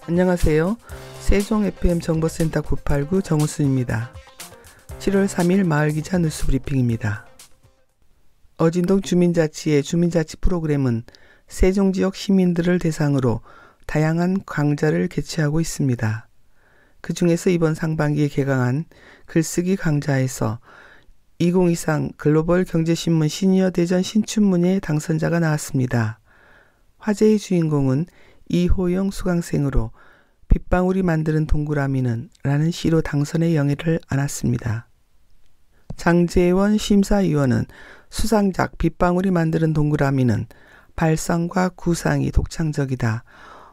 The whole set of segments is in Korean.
안녕하세요. 세종 FM 정보센터 989 정우순입니다. 7월 3일 마을기자 뉴스브리핑입니다. 어진동 주민자치의 주민자치 프로그램은 세종지역 시민들을 대상으로 다양한 강좌를 개최하고 있습니다. 그 중에서 이번 상반기에 개강한 글쓰기 강좌에서 2023 글로벌 경제신문 시니어 대전 신춘문예 당선자가 나왔습니다. 화제의 주인공은 이호영 수강생으로 빗방울이 만드는 동그라미는 라는 시로 당선의 영예를 안았습니다. 장재원 심사위원은 수상작 빗방울이 만드는 동그라미는 발상과 구상이 독창적이다.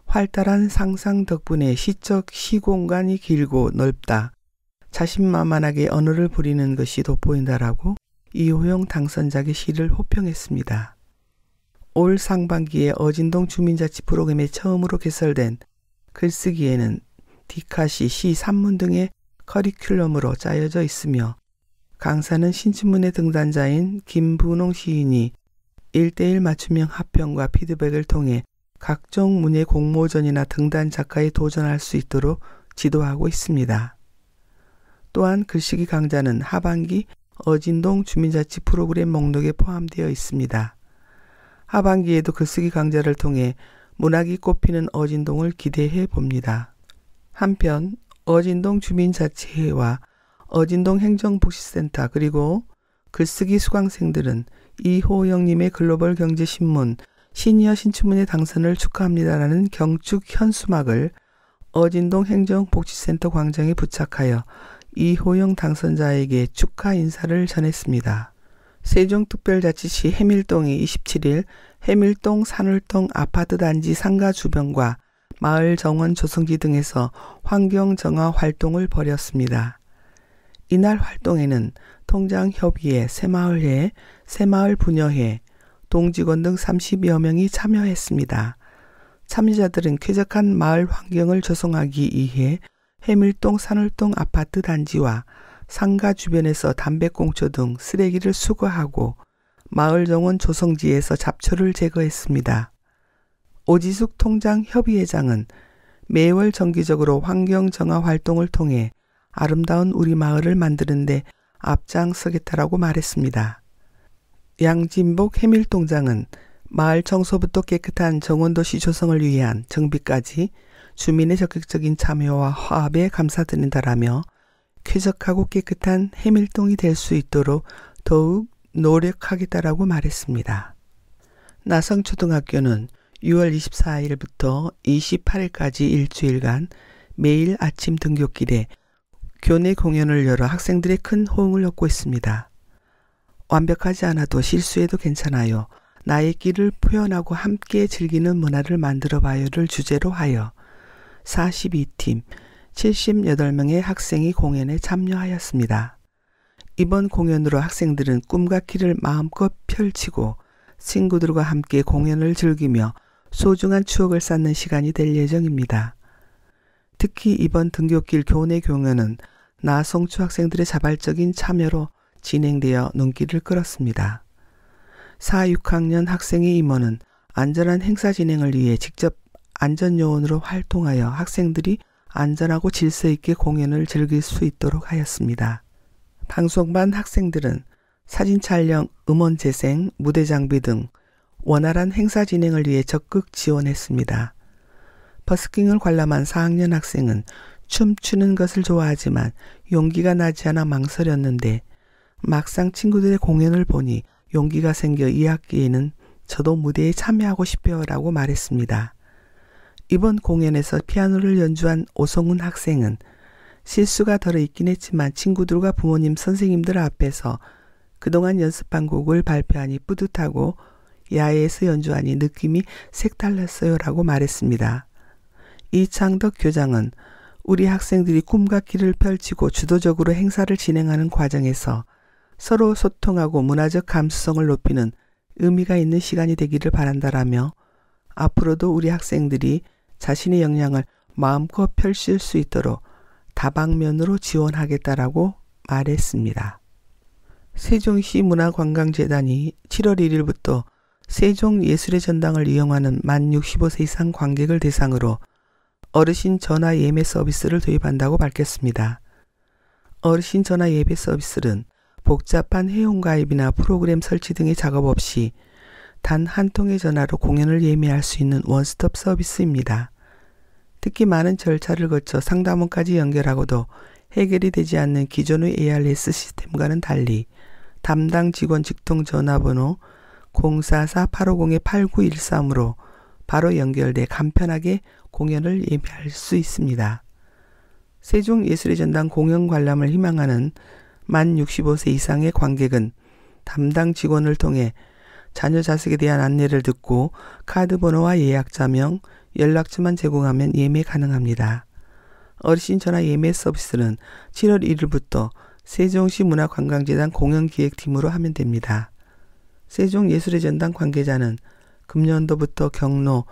활달한 상상 덕분에 시적 시공간이 길고 넓다. 자신만만하게 언어를 부리는 것이 돋보인다라고 이호영 당선작의 시를 호평했습니다. 올 상반기에 어진동 주민자치 프로그램에 처음으로 개설된 글쓰기에는 디카시, 시, 산문 등의 커리큘럼으로 짜여져 있으며 강사는 신춘문예 등단자인 김분홍 시인이 1:1 맞춤형 합평과 피드백을 통해 각종 문예 공모전이나 등단 작가에 도전할 수 있도록 지도하고 있습니다. 또한 글쓰기 강좌는 하반기 어진동 주민자치 프로그램 목록에 포함되어 있습니다. 하반기에도 글쓰기 강좌를 통해 문학이 꼽히는 어진동을 기대해 봅니다. 한편 어진동 주민자치회와 어진동 행정복지센터 그리고 글쓰기 수강생들은 이호영님의 글로벌 경제신문 시니어 신춘문예 당선을 축하합니다라는 경축 현수막을 어진동 행정복지센터 광장에 부착하여 이호영 당선자에게 축하 인사를 전했습니다. 세종특별자치시 해밀동이 27일 해밀동 산울동 아파트단지 상가 주변과 마을 정원 조성지 등에서 환경정화 활동을 벌였습니다. 이날 활동에는 통장협의회, 새마을회, 새마을부녀회, 동직원 등 30여 명이 참여했습니다. 참여자들은 쾌적한 마을 환경을 조성하기 위해 해밀동 산울동 아파트 단지와 상가 주변에서 담배꽁초 등 쓰레기를 수거하고 마을 정원 조성지에서 잡초를 제거했습니다. 오지숙 통장협의회장은 매월 정기적으로 환경정화 활동을 통해 아름다운 우리 마을을 만드는 데 앞장서겠다라고 말했습니다. 양진복 해밀동장은 마을 청소부터 깨끗한 정원도시 조성을 위한 정비까지 주민의 적극적인 참여와 화합에 감사드린다라며 쾌적하고 깨끗한 해밀동이 될 수 있도록 더욱 노력하겠다라고 말했습니다. 나성초등학교는 6월 24일부터 28일까지 일주일간 매일 아침 등굣길에 교내 공연을 열어 학생들의 큰 호응을 얻고 있습니다. 완벽하지 않아도 실수해도 괜찮아요. 나의 길을 표현하고 함께 즐기는 문화를 만들어봐요를 주제로 하여 42팀 78명의 학생이 공연에 참여하였습니다. 이번 공연으로 학생들은 꿈과 키를 마음껏 펼치고 친구들과 함께 공연을 즐기며 소중한 추억을 쌓는 시간이 될 예정입니다. 특히 이번 등굣길 교내 공연은 나성초 학생들의 자발적인 참여로 진행되어 눈길을 끌었습니다. 4, 6학년 학생의 임원은 안전한 행사 진행을 위해 직접 안전요원으로 활동하여 학생들이 안전하고 질서 있게 공연을 즐길 수 있도록 하였습니다. 방송반 학생들은 사진 촬영, 음원 재생, 무대 장비 등 원활한 행사 진행을 위해 적극 지원했습니다. 버스킹을 관람한 4학년 학생은 춤추는 것을 좋아하지만 용기가 나지 않아 망설였는데 막상 친구들의 공연을 보니 용기가 생겨 2학기에는 저도 무대에 참여하고 싶어요 라고 말했습니다. 이번 공연에서 피아노를 연주한 오성훈 학생은 실수가 덜어 있긴 했지만 친구들과 부모님, 선생님들 앞에서 그동안 연습한 곡을 발표하니 뿌듯하고 야외에서 연주하니 느낌이 색달랐어요 라고 말했습니다. 이창덕 교장은 우리 학생들이 꿈과 길을 펼치고 주도적으로 행사를 진행하는 과정에서 서로 소통하고 문화적 감수성을 높이는 의미가 있는 시간이 되기를 바란다라며 앞으로도 우리 학생들이 자신의 역량을 마음껏 펼칠 수 있도록 다방면으로 지원하겠다라고 말했습니다. 세종시 문화관광재단이 7월 1일부터 세종예술의 전당을 이용하는 만 65세 이상 관객을 대상으로 어르신 전화 예매 서비스를 도입한다고 밝혔습니다. 어르신 전화 예매 서비스는 복잡한 회원가입이나 프로그램 설치 등의 작업 없이 단 한 통의 전화로 공연을 예매할 수 있는 원스톱 서비스입니다. 특히 많은 절차를 거쳐 상담원까지 연결하고도 해결이 되지 않는 기존의 ARS 시스템과는 달리 담당 직원 직통 전화번호 044-850-8913으로 바로 연결돼 간편하게 공연을 예매할 수 있습니다. 세종예술의 전당 공연 관람을 희망하는 만 65세 이상의 관객은 담당 직원을 통해 자녀 자식에 대한 안내를 듣고 카드 번호와 예약자명, 연락처만 제공하면 예매 가능합니다. 어르신 전화 예매 서비스는 7월 1일부터 세종시 문화관광재단 공연기획팀으로 하면 됩니다. 세종예술의 전당 관계자는 금년도부터 경로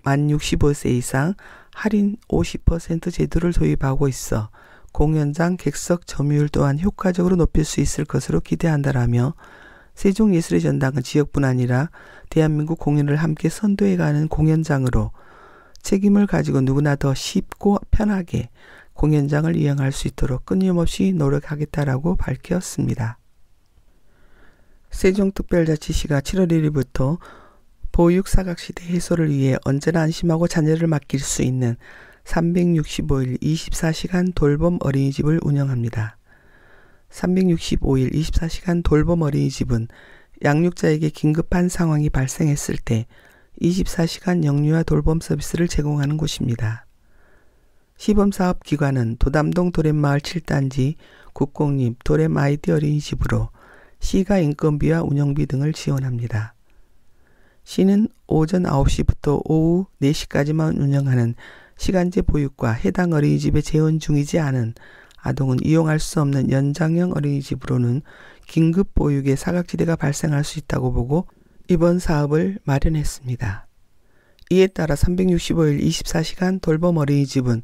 만 65세 이상 할인 50% 제도를 도입하고 있어 공연장 객석 점유율 또한 효과적으로 높일 수 있을 것으로 기대한다라며 세종예술의 전당은 지역뿐 아니라 대한민국 공연을 함께 선도해가는 공연장으로 책임을 가지고 누구나 더 쉽고 편하게 공연장을 이용할 수 있도록 끊임없이 노력하겠다라고 밝혔습니다. 세종특별자치시가 7월 1일부터 보육사각시대 해소를 위해 언제나 안심하고 자녀를 맡길 수 있는 365일 24시간 돌봄 어린이집을 운영합니다. 365일 24시간 돌봄 어린이집은 양육자에게 긴급한 상황이 발생했을 때 24시간 영유아 돌봄 서비스를 제공하는 곳입니다. 시범사업 기관은 도담동 도랩마을 7단지 국공립 도랩 아이디 어린이집으로 시가 인건비와 운영비 등을 지원합니다. 시는 오전 9시부터 오후 4시까지만 운영하는 시간제 보육과 해당 어린이집에 재원 중이지 않은 아동은 이용할 수 없는 연장형 어린이집으로는 긴급 보육의 사각지대가 발생할 수 있다고 보고 이번 사업을 마련했습니다. 이에 따라 365일 24시간 돌봄 어린이집은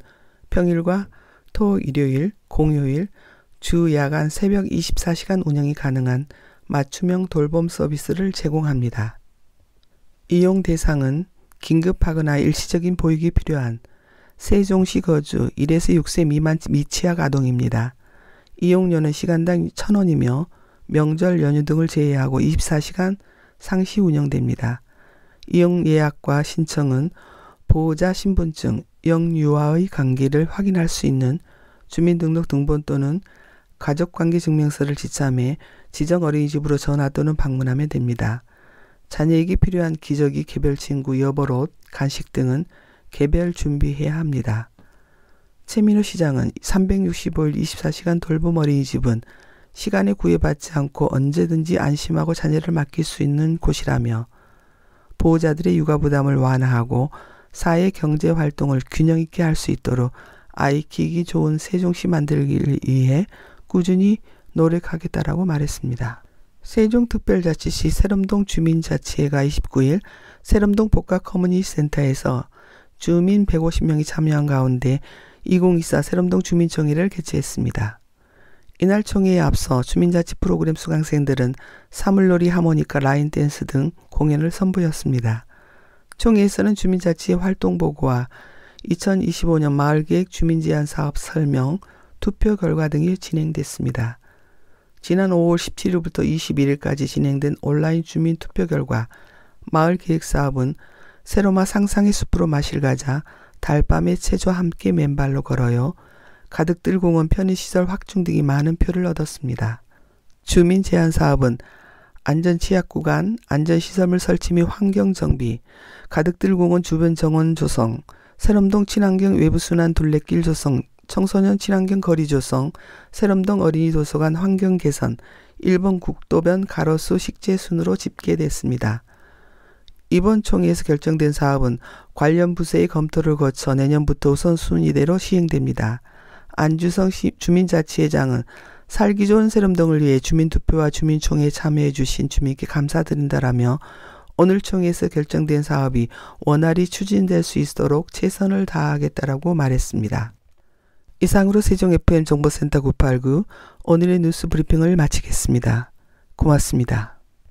평일과 토, 일요일, 공휴일, 주 야간 새벽 24시간 운영이 가능한 맞춤형 돌봄 서비스를 제공합니다. 이용 대상은 긴급하거나 일시적인 보육이 필요한 세종시 거주 1에서 6세 미만 미취학 아동입니다. 이용료는 시간당 1,000원이며 명절 연휴 등을 제외하고 24시간 상시 운영됩니다. 이용 예약과 신청은 보호자 신분증, 영유아의 관계를 확인할 수 있는 주민등록 등본 또는 가족관계증명서를 지참해 지정 어린이집으로 전화 또는 방문하면 됩니다. 자녀에게 필요한 기저귀, 개별 친구, 여벌옷, 간식 등은 개별 준비해야 합니다. 최민호 시장은 365일 24시간 돌봄 어린이집은 시간에 구애받지 않고 언제든지 안심하고 자녀를 맡길 수 있는 곳이라며 보호자들의 육아 부담을 완화하고 사회 경제 활동을 균형 있게 할 수 있도록 아이 키우기 좋은 세종시 만들기를 위해 꾸준히 노력하겠다라고 말했습니다. 세종특별자치시 세럼동 주민자치회가 29일 세럼동 복합 커뮤니티 센터에서 주민 150명이 참여한 가운데 2024 세럼동 주민총회를 개최했습니다. 이날 총회에 앞서 주민자치 프로그램 수강생들은 사물놀이, 하모니카, 라인댄스 등 공연을 선보였습니다. 총회에서는 주민자치의 활동보고와 2025년 마을계획 주민제안사업 설명, 투표 결과 등이 진행됐습니다. 지난 5월 17일부터 21일까지 진행된 온라인 주민 투표 결과 마을계획사업은 세로마 상상의 숲으로 마실 가자, 달밤의 체조와 함께 맨발로 걸어요, 가득들 공원 편의시설 확충 등이 많은 표를 얻었습니다. 주민 제한 사업은 안전 취약 구간, 안전시설물 설치 및 환경정비, 가득들 공원 주변 정원 조성, 세럼동 친환경 외부순환 둘레길 조성, 청소년 친환경 거리 조성, 세럼동 어린이 도서관 환경 개선, 일본 국도변 가로수 식재 순으로 집계됐습니다. 이번 총회에서 결정된 사업은 관련 부서의 검토를 거쳐 내년부터 우선순위대로 시행됩니다. 안주성 주민자치회장은 살기 좋은 세럼동을 위해 주민투표와 주민총회에 참여해 주신 주민께 감사드린다라며 오늘 총회에서 결정된 사업이 원활히 추진될 수 있도록 최선을 다하겠다라고 말했습니다. 이상으로 세종FM 정보센터 989 오늘의 뉴스 브리핑을 마치겠습니다. 고맙습니다.